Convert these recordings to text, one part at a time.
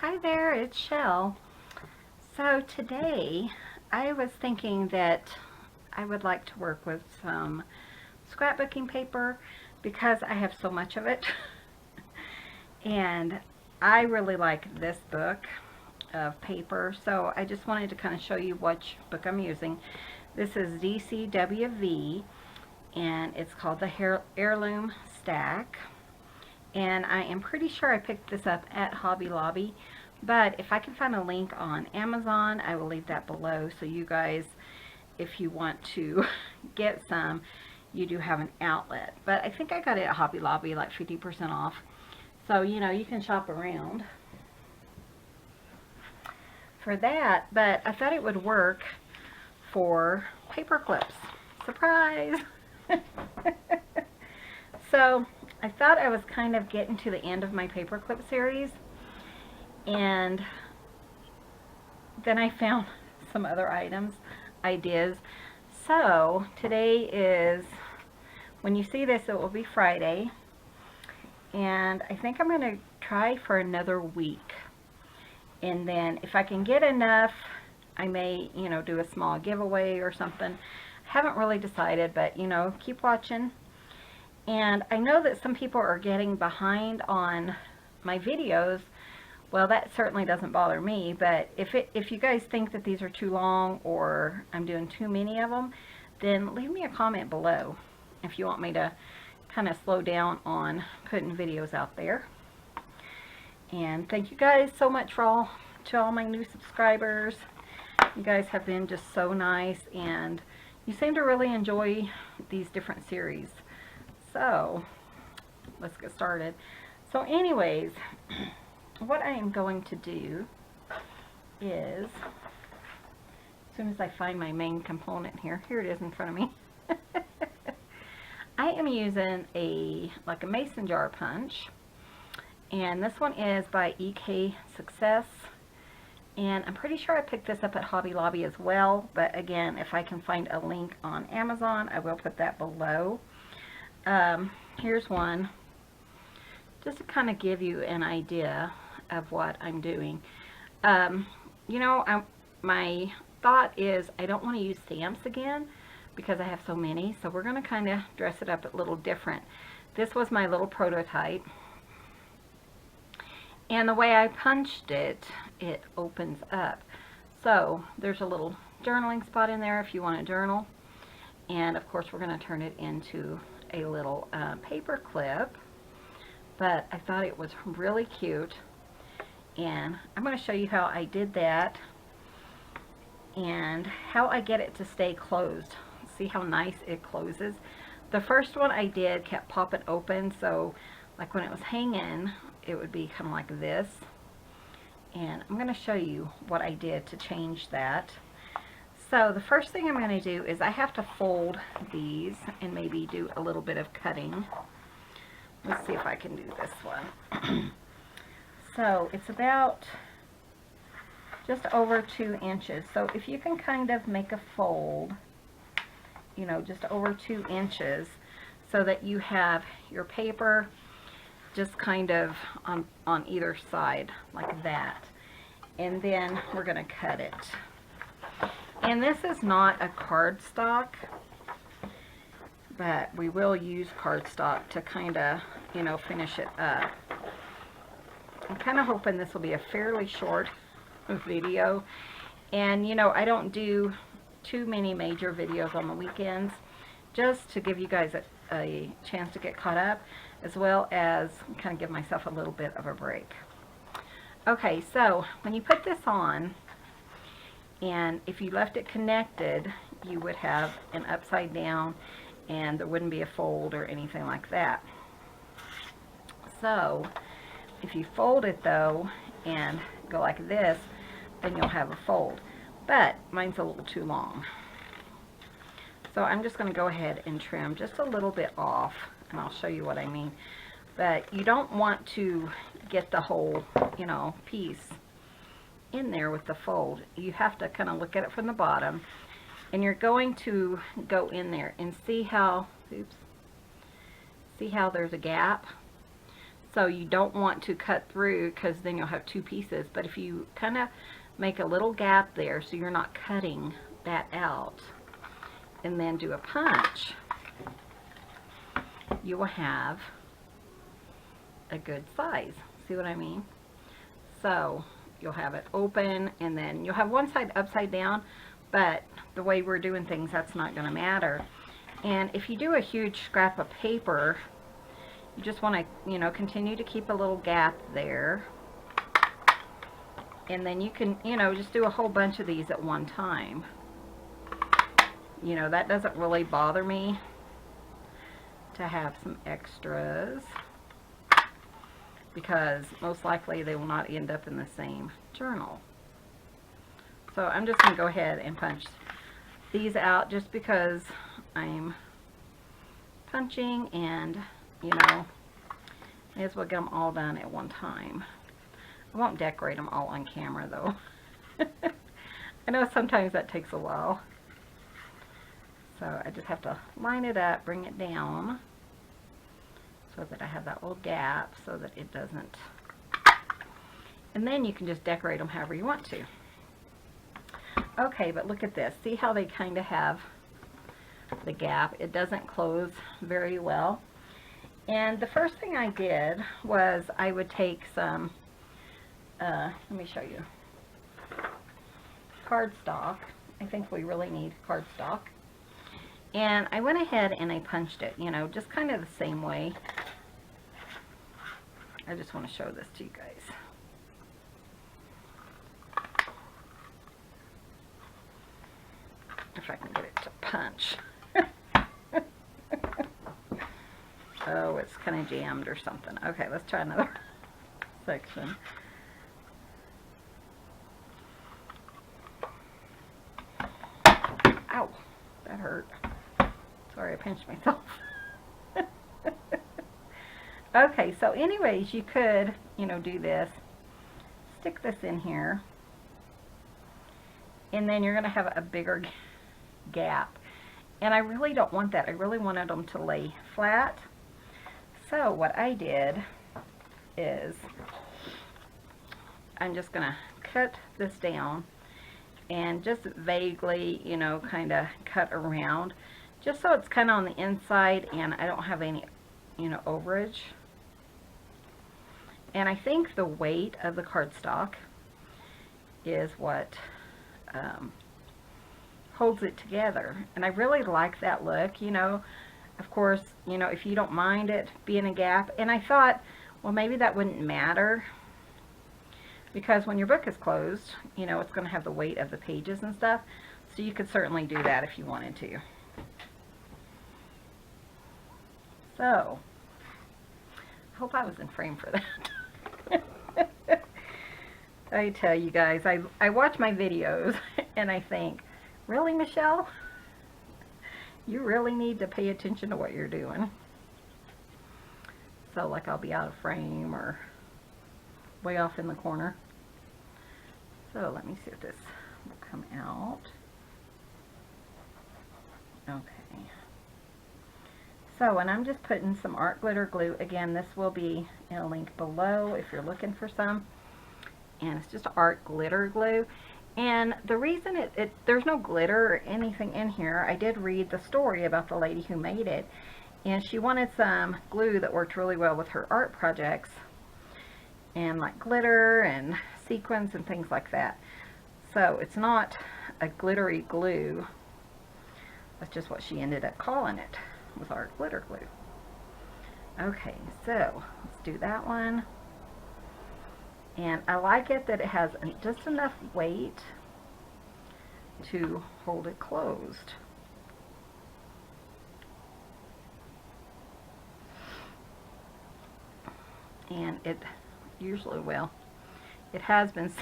Hi there, it's Shell. So today I was thinking that I would like to work with some scrapbooking paper because I have so much of it. And I really like this book of paper, so I just wanted to kind of show you which book I'm using. This is DCWV and it's called the Heirloom Stack. And I am pretty sure I picked this up at Hobby Lobby, but if I can find a link on Amazon, I will leave that below, so you guys, if you want to get some, you do have an outlet. But I think I got it at Hobby Lobby, like 50% off, so you know, you can shop around for that. But I thought it would work for paper clips. Surprise! So I thought I was kind of getting to the end of my paperclip series, and then I found some other ideas. So today is, when you see this, it will be Friday, and I think I'm going to try for another week, and then if I can get enough, I may, you know, do a small giveaway or something. I haven't really decided, but you know, keep watching. And I know that some people are getting behind on my videos. Well, that certainly doesn't bother me, but if you guys think that these are too long or I'm doing too many of them, then leave me a comment below if you want me to kind of slow down on putting videos out there. And thank you guys so much for all my new subscribers. You guys have been just so nice, and you seem to really enjoy these different series. So let's get started. So anyways, what I am going to do is, as soon as I find my main component here it is in front of me. I am using like a mason jar punch, and this one is by EK Success, and I'm pretty sure I picked this up at Hobby Lobby as well, but again, if I can find a link on Amazon, I will put that below. Here's one, just to kind of give you an idea of what I'm doing. You know, my thought is I don't want to use stamps again because I have so many, so we're going to kind of dress it up a little different. This was my little prototype, and the way I punched it, it opens up. So there's a little journaling spot in there if you want to journal, and of course we're going to turn it into a little paper clip. But I thought it was really cute, and I'm going to show you how I did that and how I get it to stay closed. See how nice it closes. The first one I did kept popping open, so like when it was hanging, it would be kind of like this. And I'm going to show you what I did to change that. So the first thing I'm going to do is I have to fold these and maybe do a little bit of cutting. Let's see if I can do this one. So it's about just over 2 inches. So if you can kind of make a fold, you know, just over 2 inches, so that you have your paper just kind of on either side like that. And then we're going to cut it. And this is not a cardstock, but we will use cardstock to kind of, you know, finish it up. I'm kind of hoping this will be a fairly short video. And, you know, I don't do too many major videos on the weekends, just to give you guys a chance to get caught up, as well as kind of give myself a little bit of a break. Okay, so when you put this on, and if you left it connected, you would have an upside down, and there wouldn't be a fold or anything like that. So if you fold it though and go like this, then you'll have a fold. But mine's a little too long. So I'm just going to go ahead and trim just a little bit off, and I'll show you what I mean. But you don't want to get the whole, you know, piece in there with the fold. You have to kind of look at it from the bottom, and you're going to go in there and see how, oops, see how there's a gap. So you don't want to cut through, because then you'll have two pieces. But if you kind of make a little gap there so you're not cutting that out, and then do a punch, you will have a good size. See what I mean? So you'll have it open, and then you'll have one side upside down, but the way we're doing things, that's not going to matter. And if you do a huge scrap of paper, you just want to, you know, continue to keep a little gap there. And then you can, you know, just do a whole bunch of these at one time. You know, that doesn't really bother me to have some extras, because most likely they will not end up in the same journal. So I'm just going to go ahead and punch these out, just because I'm punching, and, you know, may as well get them all done at one time. I won't decorate them all on camera, though. I know sometimes that takes a while. So I just have to line it up, bring it down, so that I have that little gap so that it doesn't. And then you can just decorate them however you want to. Okay, but look at this. See how they kind of have the gap? It doesn't close very well. And the first thing I did was I would take some, let me show you, cardstock. I think we really need cardstock. And I went ahead and I punched it, you know, just kind of the same way. I just want to show this to you guys. If I can get it to punch. Oh, it's kind of jammed or something. Okay, let's try another section. Ow, that hurt. Sorry, I pinched myself. Okay, so anyways, you could, you know, do this. Stick this in here. And then you're going to have a bigger gap. And I really don't want that. I really wanted them to lay flat. So what I did is I'm just going to cut this down and just vaguely, you know, kind of cut around, just so it's kind of on the inside and I don't have any, you know, overage. And I think the weight of the cardstock is what holds it together. And I really like that look, you know. Of course, you know, if you don't mind it being a gap. And I thought, well, maybe that wouldn't matter, because when your book is closed, you know, it's going to have the weight of the pages and stuff. So you could certainly do that if you wanted to. So, I hope I was in frame for that. I tell you guys, I watch my videos and I think, really, Michelle? You really need to pay attention to what you're doing. So, like, I'll be out of frame or way off in the corner. So, let me see if this will come out. Okay. So, and I'm just putting some art glitter glue. Again, this will be in a link below if you're looking for some. And it's just art glitter glue. And the reason there's no glitter or anything in here, I did read the story about the lady who made it, and she wanted some glue that worked really well with her art projects, and like glitter and sequins and things like that. So it's not a glittery glue. That's just what she ended up calling it, was art glitter glue. Okay, so let's do that one. And I like it that it has just enough weight to hold it closed. And it usually will. It has been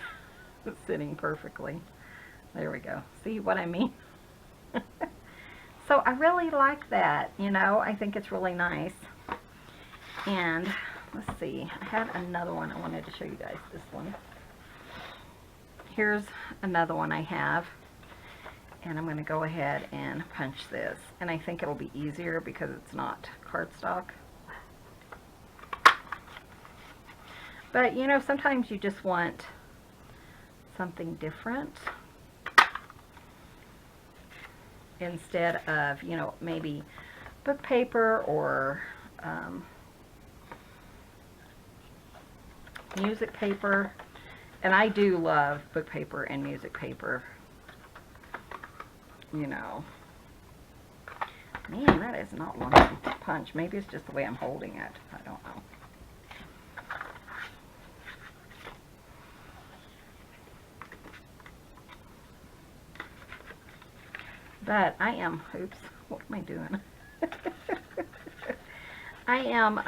sitting perfectly. There we go. See what I mean? So I really like that, you know. I think it's really nice. And let's see, I had another one I wanted to show you guys. This one. Here's another one I have. And I'm going to go ahead and punch this. And I think it'll be easier because it's not cardstock. But, you know, sometimes you just want something different instead of, you know, maybe book paper or music paper. And I do love book paper and music paper. You know. Man, that is not one to punch. Maybe it's just the way I'm holding it. I don't know. But I am, oops, what am I doing? I am,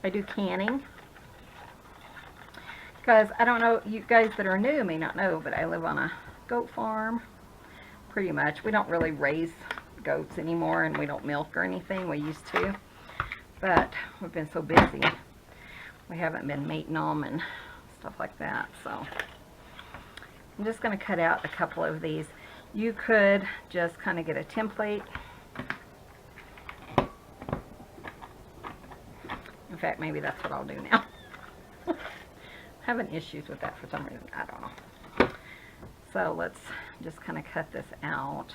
I do canning. Because I don't know, you guys that are new may not know, but I live on a goat farm. Pretty much. We don't really raise goats anymore, and we don't milk or anything. We used to. But we've been so busy. We haven't been mating them and stuff like that. So I'm just going to cut out a couple of these. You could just kind of get a template. In fact, maybe that's what I'll do now. Having issues with that for some reason. I don't know. So let's just kind of cut this out.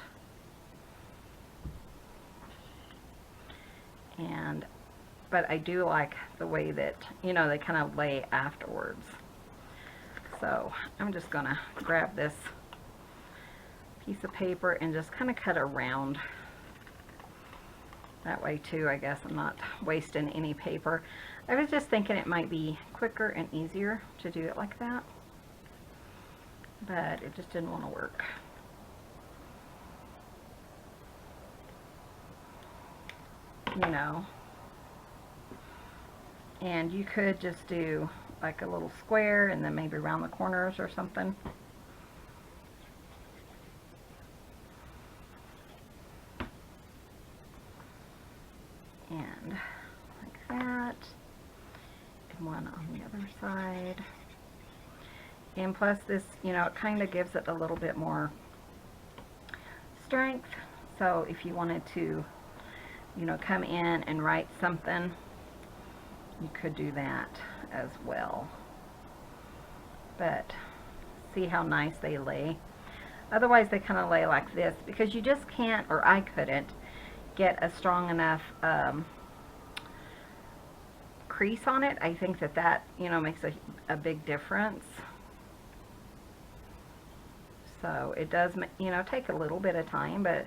But I do like the way that, you know, they kind of lay afterwards. So I'm just going to grab this piece of paper and just kind of cut around. That way too, I guess I'm not wasting any paper. I was just thinking it might be quicker and easier to do it like that. But it just didn't want to work. You know. And you could just do like a little square and then maybe around the corners or something. And like that. And one on the other side. And plus this, you know, it kind of gives it a little bit more strength. So if you wanted to, you know, come in and write something, you could do that as well. But see how nice they lay. Otherwise they kind of lay like this because you just can't, or I couldn't, get a strong enough crease on it. I think that, you know, makes a big difference. So it does, you know, take a little bit of time, but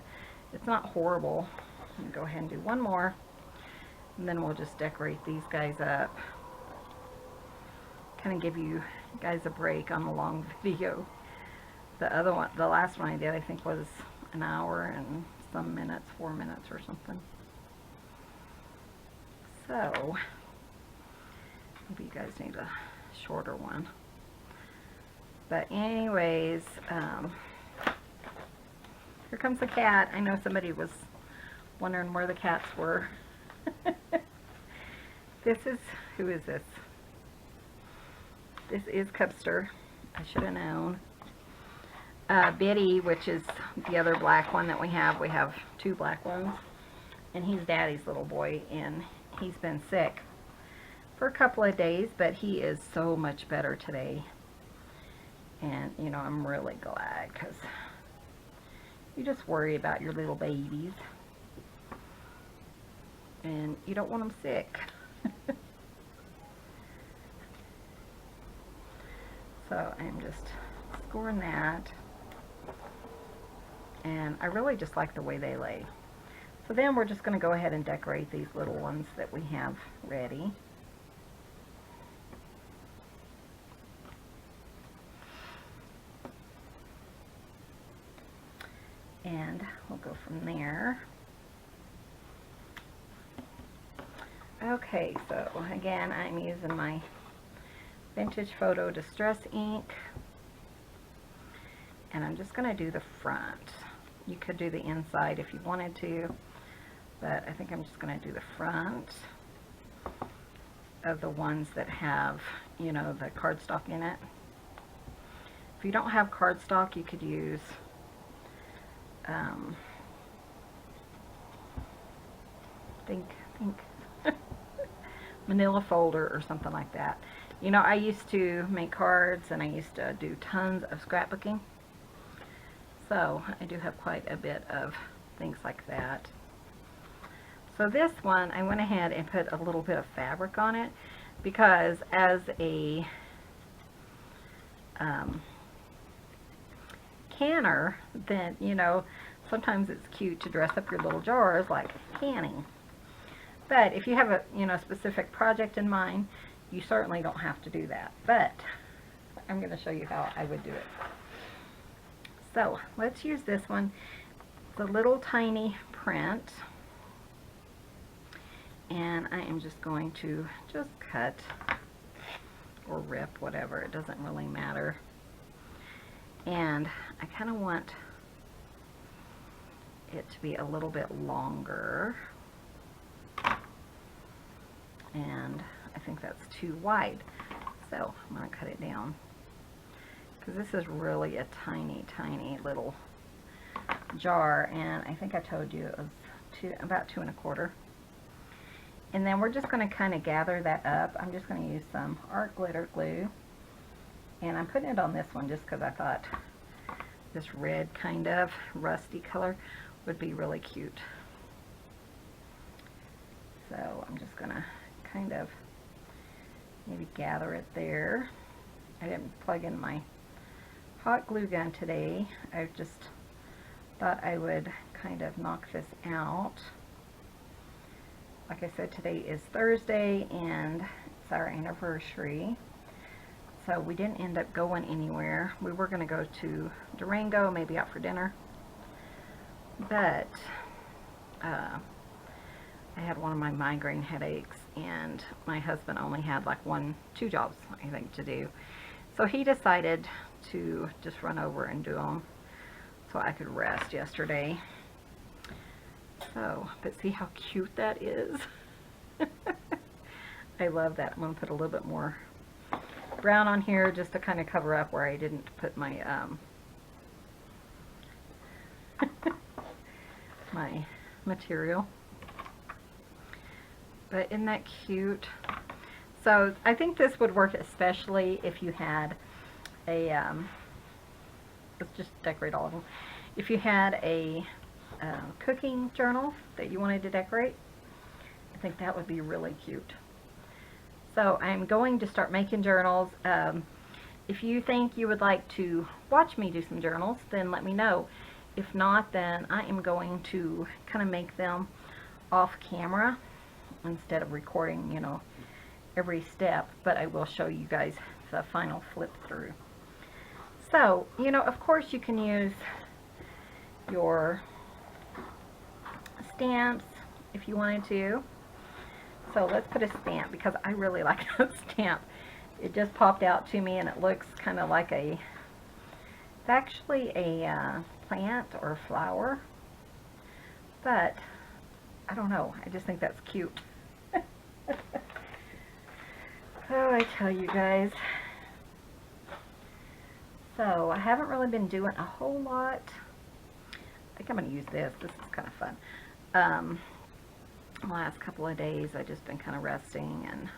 it's not horrible. I'm gonna go ahead and do one more. And then we'll just decorate these guys up. Kind of give you guys a break on the long video. The other one, the last one I did, I think was an hour and some minutes, 4 minutes or something. So, maybe you guys need a shorter one. But anyways, here comes the cat. I know somebody was wondering where the cats were. Who is this? This is Cubster. I should have known. Biddy, which is the other black one that we have. We have two black ones. And he's Daddy's little boy, and he's been sick for a couple of days, but he is so much better today. And, you know, I'm really glad, because you just worry about your little babies. And you don't want them sick. So I'm just scoring that. And I really just like the way they lay. So then we're just going to go ahead and decorate these little ones that we have ready. And we'll go from there. Okay, so again, I'm using my Vintage Photo Distress ink. And I'm just going to do the front. You could do the inside if you wanted to, but I think I'm just going to do the front of the ones that have, you know, the cardstock in it. If you don't have cardstock, you could use think manila folder or something like that. You know, I used to make cards and I used to do tons of scrapbooking. So I do have quite a bit of things like that. So this one, I went ahead and put a little bit of fabric on it because as a canner, then, you know, sometimes it's cute to dress up your little jars like canning. But if you have a, you know, specific project in mind, you certainly don't have to do that. But I'm going to show you how I would do it. So let's use this one. It's a little tiny print. And I am just going to just cut or rip, whatever. It doesn't really matter. And I kind of want it to be a little bit longer. And I think that's too wide. So I'm going to cut it down. Because this is really a tiny, tiny little jar. And I think I told you it was about 2 1/4. And then we're just going to kind of gather that up. I'm just going to use some art glitter glue. And I'm putting it on this one just because I thought this red kind of rusty color would be really cute. So I'm just going to kind of maybe gather it there. I didn't plug in my hot glue gun today. I just thought I would kind of knock this out. Like I said, today is Thursday and it's our anniversary. So we didn't end up going anywhere. We were going to go to Durango, maybe out for dinner. But I had one of my migraine headaches and my husband only had like 2 jobs, I think, to do. So he decided to just run over and do them so I could rest yesterday. So, but see how cute that is? I love that. I'm going to put a little bit more brown on here just to kind of cover up where I didn't put my my material. But isn't that cute? So I think this would work especially if you had a, let's just decorate all of them. If you had a cooking journal that you wanted to decorate, I think that would be really cute. So I'm going to start making journals. If you think you would like to watch me do some journals, then let me know. If not, then I am going to kind of make them off camera instead of recording, you know, every step, but I will show you guys the final flip through. So, you know, of course you can use your stamps if you wanted to. So let's put a stamp because I really like that stamp. It just popped out to me and it looks kind of like it's actually a plant or a flower, but I don't know, I just think that's cute. Oh, I tell you guys. So I haven't really been doing a whole lot. I think I'm going to use this. This is kind of fun. The last couple of days I've just been kind of resting and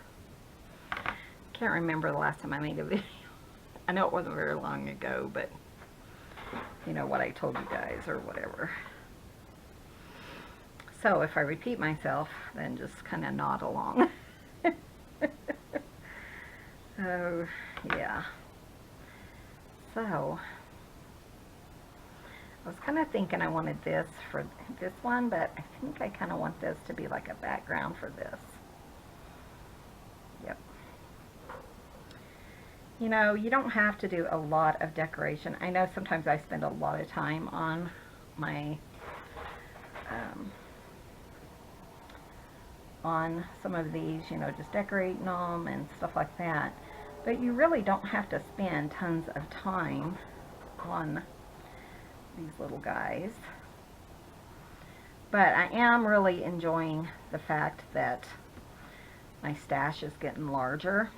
can't remember the last time I made a video. I know it wasn't very long ago, but you know what I told you guys or whatever. So if I repeat myself, then just kind of nod along. Oh, yeah. So I was kind of thinking I wanted this for this one, but I think I kind of want this to be like a background for this. Yep. You know, you don't have to do a lot of decoration. I know sometimes I spend a lot of time on my, on some of these, you know, just decorating them and stuff like that. But you really don't have to spend tons of time on these little guys. But I am really enjoying the fact that my stash is getting larger.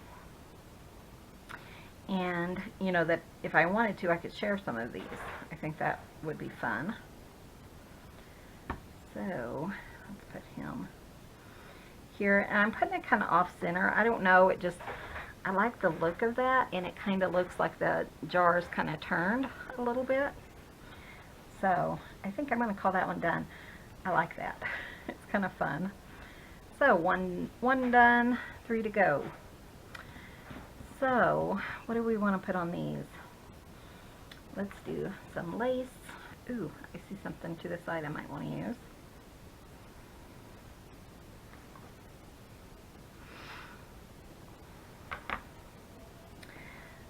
And, you know, that if I wanted to, I could share some of these. I think that would be fun. So, let's put him here, and I'm putting it kind of off center. I don't know, it just, I like the look of that, and it kind of looks like the jar is kind of turned a little bit. So I think I'm going to call that one done. I like that. It's kind of fun. So one done, 3 to go. So what do we want to put on these? Let's do some lace. Ooh, I see something to the side I might want to use.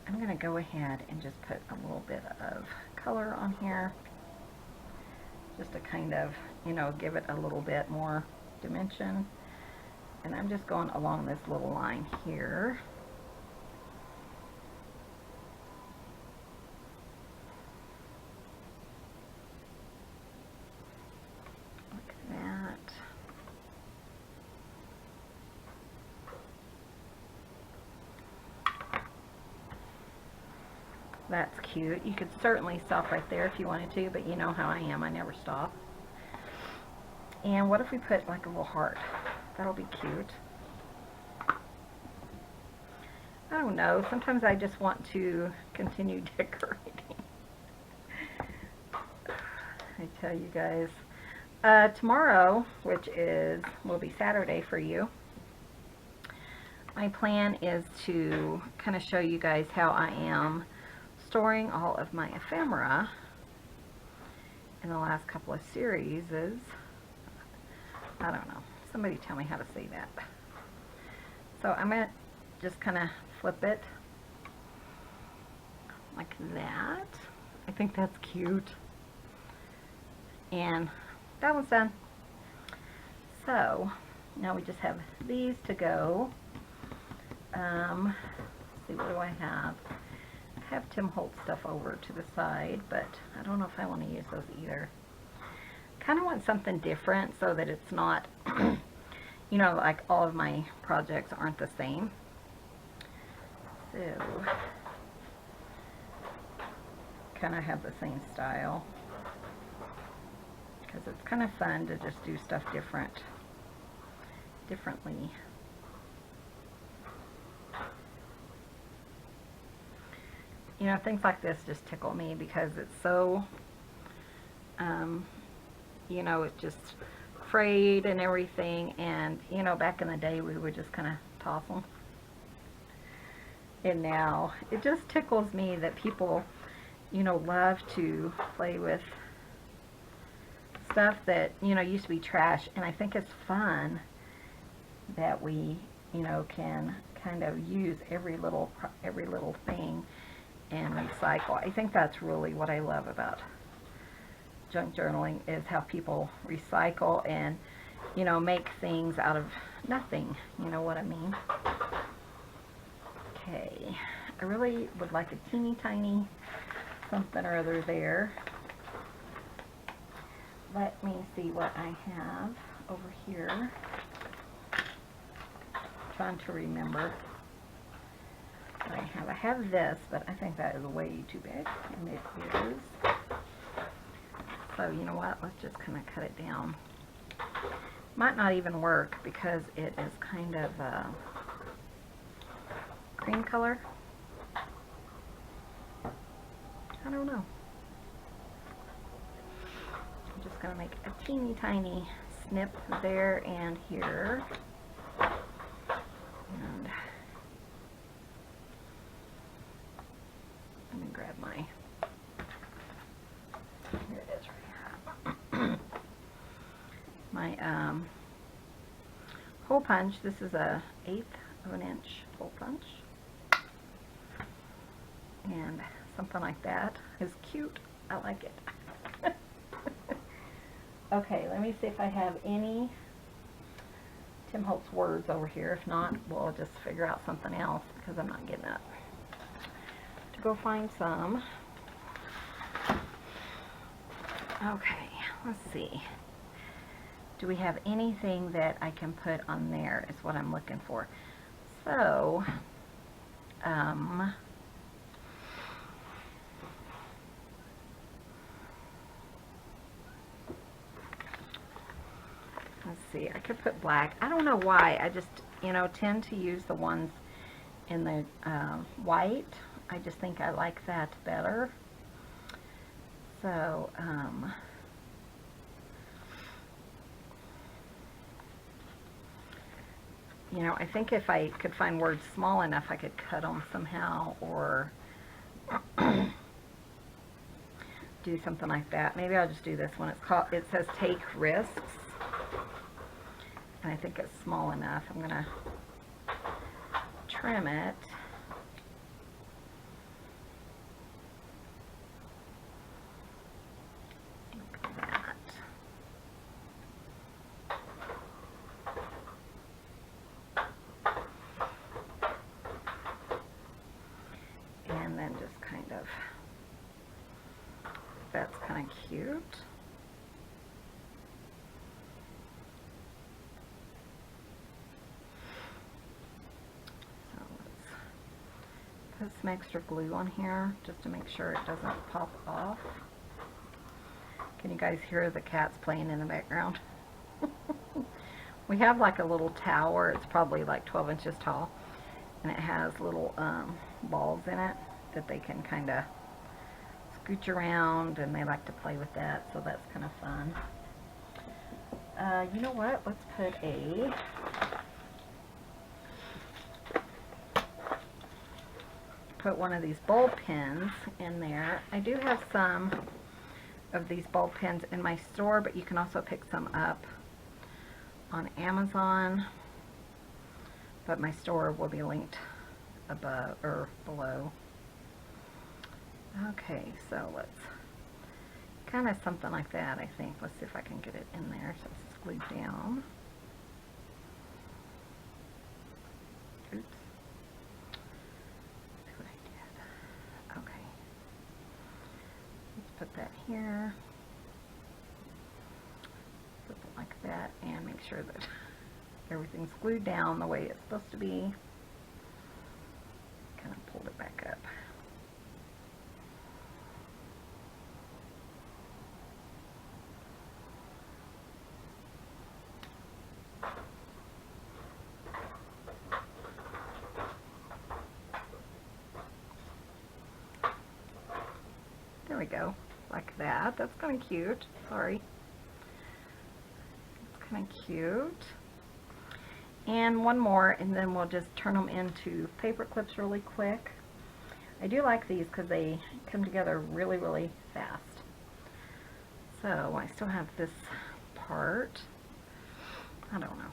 I'm going to go ahead and just put a little bit of color on here, just to kind of, you know, give it a little bit more dimension. And I'm just going along this little line here. Like that. That's cute. You could certainly stop right there if you wanted to, but you know how I am. I never stop. And what if we put like a little heart? That'll be cute. I don't know. Sometimes I just want to continue decorating. I tell you guys. Tomorrow, which will be Saturday for you, my plan is to kind of show you guys how I am storing all of my ephemera in the last couple of series. I don't know. Somebody tell me how to say that. So I'm going to just kind of flip it like that. I think that's cute. And that one's done. So now we just have these to go. Let's see, what do I have? I have Tim Holtz stuff over to the side, but I don't know if I want to use those either. Kind of want something different so that it's not, you know, like all of my projects aren't the same. So, kind of have the same style, because it's kind of fun to just do stuff differently. You know, things like this just tickle me because it's so, you know, it's just frayed and everything. And, you know, back in the day we would just kind of toss them. And now it just tickles me that people, you know, love to play with stuff that, you know, used to be trash. And I think it's fun that we, you know, can kind of use every little thing and recycle. I think that's really what I love about junk journaling, is how people recycle and, you know, make things out of nothing. You know what I mean? Okay, I really would like a teeny tiny something or other there. Let me see what I have over here. I'm trying to remember. I have this, but I think that is way too big, and it is. So you know what, let's just kind of cut it down. Might not even work because it is kind of cream color. I don't know. I'm just going to make a teeny tiny snip there and here. And let me grab my, here it is right here. My hole punch. This is a 1/8 of an inch hole punch. And something like that is cute. I like it. Okay, let me see if I have any Tim Holtz words over here. If not, we'll just figure out something else because I'm not getting up to go find some. Okay, let's see. Do we have anything that I can put on there is what I'm looking for. So, let's see, see. I could put black. I don't know why. I just, you know, tend to use the ones in the white. I just think I like that better. So, you know, I think if I could find words small enough, I could cut them somehow, or do something like that. Maybe I'll just do this one. It's called, it says Take Risks, and I think it's small enough. I'm gonna trim it. Look at that. And then just kind of, that's kind of cute. So let's put some extra glue on here just to make sure it doesn't pop off. Can you guys hear the cats playing in the background? We have like a little tower. It's probably like 12 inches tall, and it has little balls in it that they can kind of scooch around, and they like to play with that, so that's kind of fun. You know what? Let's put one of these ball pens in there. I do have some of these ball pens in my store, but you can also pick some up on Amazon, but my store will be linked above or below. Okay, so let's kind of something like that, I think. Let's see if I can get it in there so it's glued down. Oops. Let's see what I did. Okay. Let's put that here. Something like that, and make sure that everything's glued down the way it's supposed to be. Kind of pulled it back up. There we go, like that. That's kind of cute. Sorry. It's kind of cute. And one more, and then we'll just turn them into paper clips really quick. I do like these because they come together really, really fast. So I still have this part. I don't know.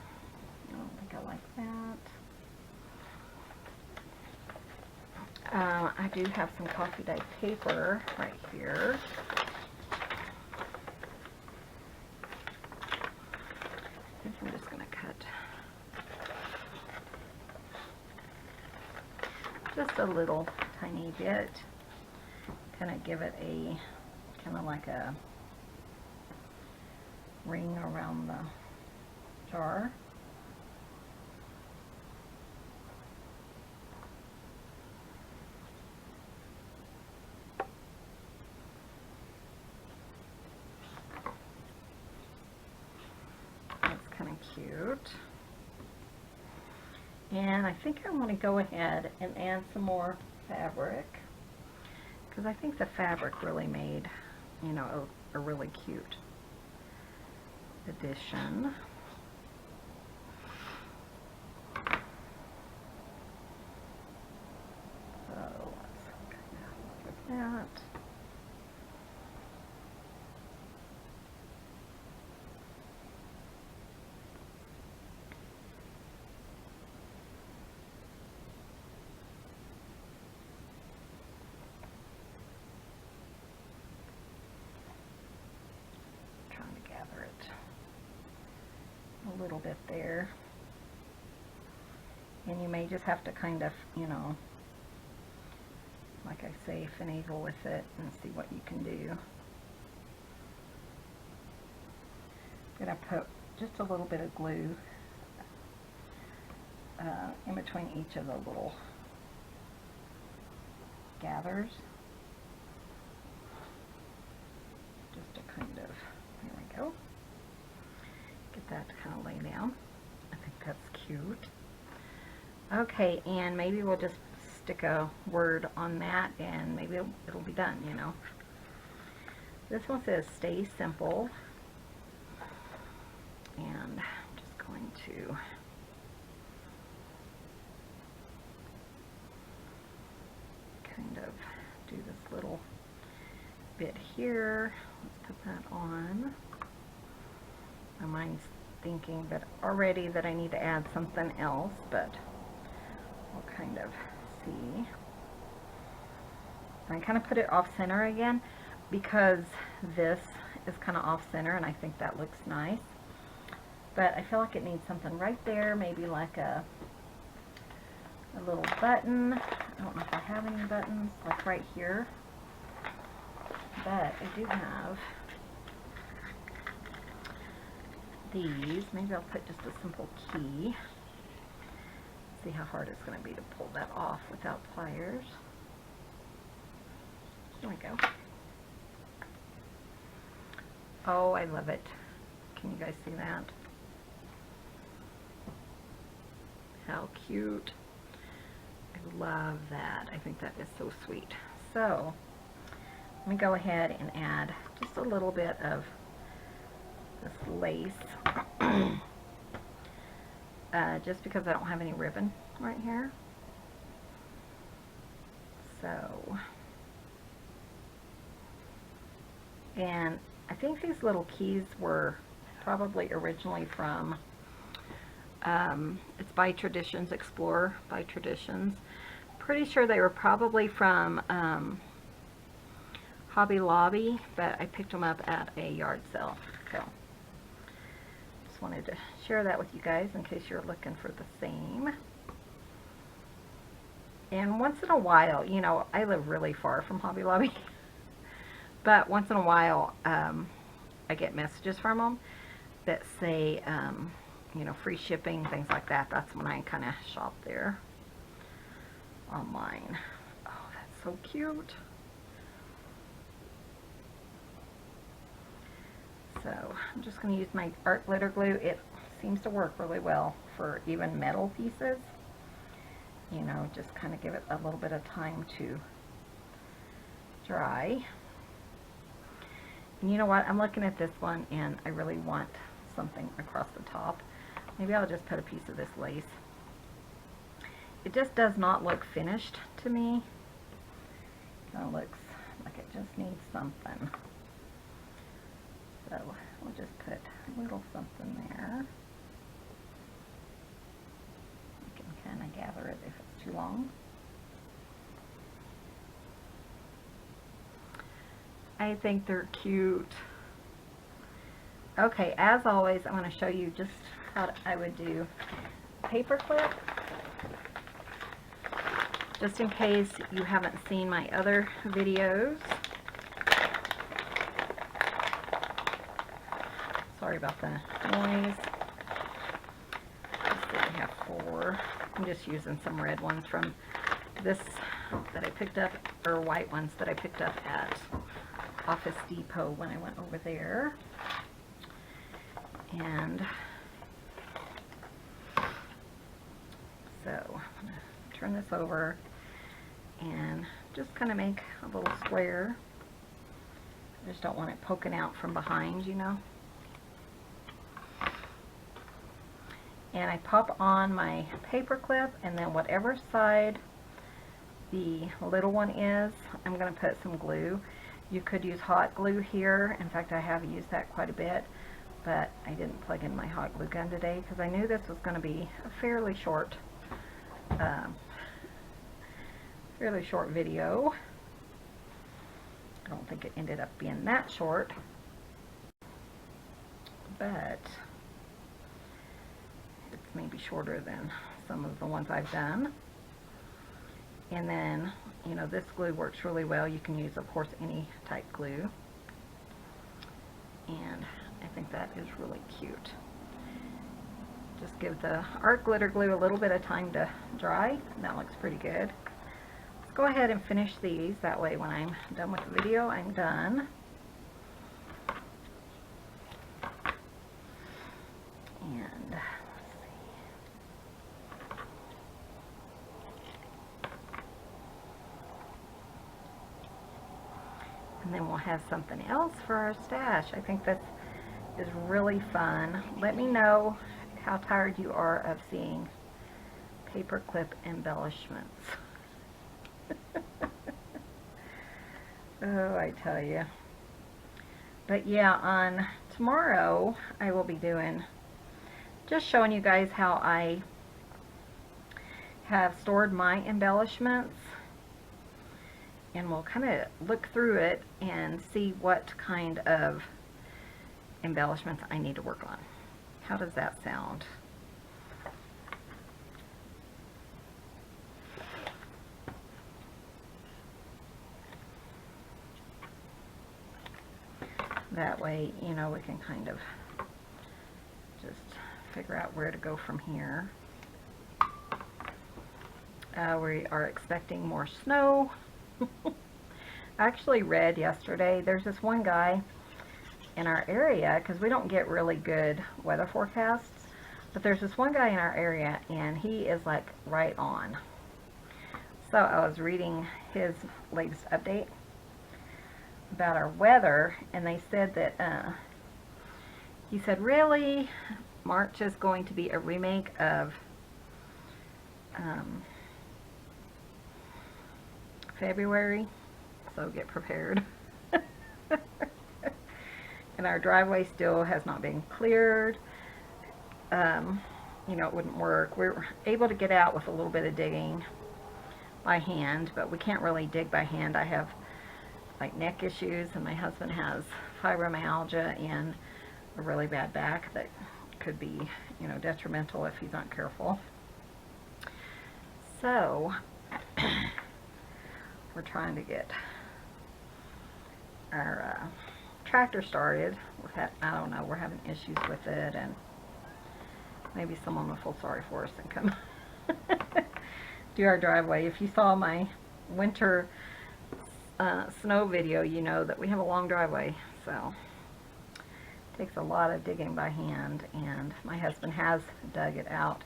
I don't think I like that. I do have some coffee dye paper right here. I think I'm just going to cut just a little tiny bit, kind of give it a kind of like a ring around the jar. That's kind of cute. And I think I want to go ahead and add some more fabric, because I think the fabric really made, you know, a really cute addition. So let's kind of look at that. A little bit there, and you may just have to kind of, you know, like I say, finagle with it and see what you can do. I'm going to put just a little bit of glue in between each of the little gathers, just to kind of, there we go, get that that to kind of lay down. I think that's cute. Okay, and maybe we'll just stick a word on that and maybe it'll be done, you know. This one says stay simple, and I'm just going to kind of do this little bit here. Let's put that on. My mind's thinking that already that I need to add something else, but we'll kind of see. And I kind of put it off center again because this is kind of off center and I think that looks nice. But I feel like it needs something right there, maybe like a little button. I don't know if I have any buttons, like right here. But I do have these. Maybe I'll put just a simple key. See how hard it's going to be to pull that off without pliers. There we go. Oh, I love it. Can you guys see that? How cute. I love that. I think that is so sweet. So, let me go ahead and add just a little bit of this lace. Just because I don't have any ribbon right here. So, and I think these little keys were probably originally from, it's by Traditions, Explore by Traditions. Pretty sure they were probably from Hobby Lobby, but I picked them up at a yard sale. So, just wanted to share that with you guys in case you're looking for the same. And once in a while, you know, I live really far from Hobby Lobby. But once in a while, I get messages from them that say, you know, free shipping, things like that. That's when I kind of shop there online. Oh, that's so cute. So I'm just going to use my art glitter glue. It seems to work really well for even metal pieces. You know, just kind of give it a little bit of time to dry. And you know what? I'm looking at this one and I really want something across the top. Maybe I'll just put a piece of this lace. It just does not look finished to me. It kind of looks like it just needs something. So we'll just put a little something there. You can kind of gather it if it's too long. I think they're cute. Okay, as always, I'm going to show you just how I would do paperclip. Just in case you haven't seen my other videos. Sorry about the noise. Let's see, I have 4. I'm just using some red ones from this that I picked up, or white ones that I picked up at Office Depot when I went over there. And so I'm going to turn this over and just kind of make a little square. I just don't want it poking out from behind, you know. And I pop on my paper clip, and then whatever side the little one is, I'm going to put some glue. You could use hot glue here. In fact, I have used that quite a bit, but I didn't plug in my hot glue gun today because I knew this was going to be a fairly short video. I don't think it ended up being that short, but it's maybe shorter than some of the ones I've done. And then, you know, this glue works really well. You can use, of course, any type glue. And I think that is really cute. Just give the art glitter glue a little bit of time to dry. And that looks pretty good. Let's go ahead and finish these. That way when I'm done with the video, I'm done. And then we'll have something else for our stash. I think that is really fun. Let me know how tired you are of seeing paperclip embellishments. Oh, I tell you. But yeah, on tomorrow I will be doing, just showing you guys how I have stored my embellishments, and we'll kind of look through it and see what kind of embellishments I need to work on. How does that sound? That way, you know, we can kind of just figure out where to go from here. We are expecting more snow. I actually read yesterday, there's this one guy in our area, because we don't get really good weather forecasts, but there's this one guy in our area, and he is like right on. So I was reading his latest update about our weather, and they said that he said, really, March is going to be a remake of February, so get prepared. And our driveway still has not been cleared. You know, it wouldn't work. We were able to get out with a little bit of digging by hand, but we can't really dig by hand. I have like neck issues, and my husband has fibromyalgia and a really bad back that could be, you know, detrimental if he's not careful. So we're trying to get our tractor started. I don't know, we're having issues with it, and maybe someone will feel sorry for us and come do our driveway. If you saw my winter snow video, you know that we have a long driveway, so it takes a lot of digging by hand, and my husband has dug it out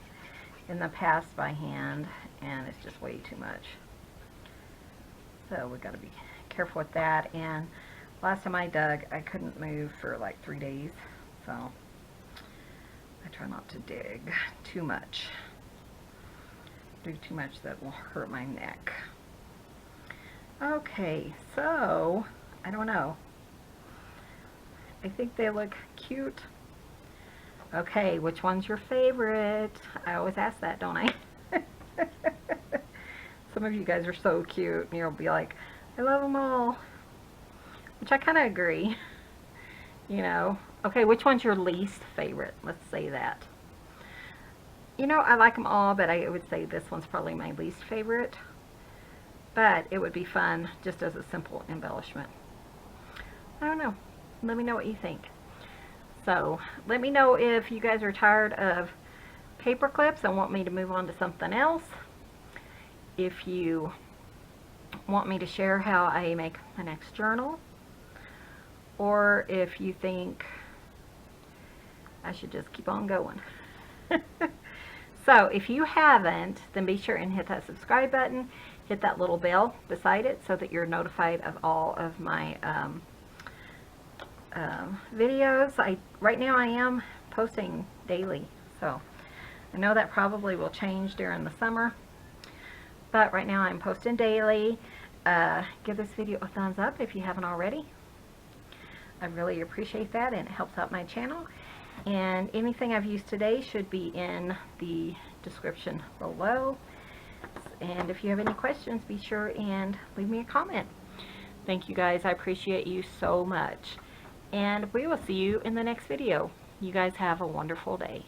in the past by hand, and it's just way too much. So we got to be careful with that. And last time I dug, I couldn't move for like 3 days, so I try not to dig too much. Do too much that will hurt my neck. Okay, so I don't know. I think they look cute. Okay, which one's your favorite? I always ask that, don't I? Some of you guys are so cute, and you'll be like, I love them all. Which I kind of agree. You know. Okay, which one's your least favorite? Let's say that. You know, I like them all, but I would say this one's probably my least favorite. But it would be fun just as a simple embellishment. I don't know. Let me know what you think. So, let me know if you guys are tired of paper clips and want me to move on to something else. If you want me to share how I make my next journal. Or if you think I should just keep on going. So, if you haven't, then be sure and hit that subscribe button. Hit that little bell beside it so that you're notified of all of my videos. Right now I am posting daily, so I know that probably will change during the summer, but right now I'm posting daily. Give this video a thumbs up if you haven't already. I really appreciate that, and it helps out my channel. And anything I've used today should be in the description below. And if you have any questions, be sure and leave me a comment. Thank you guys. I appreciate you so much. And we will see you in the next video. You guys have a wonderful day.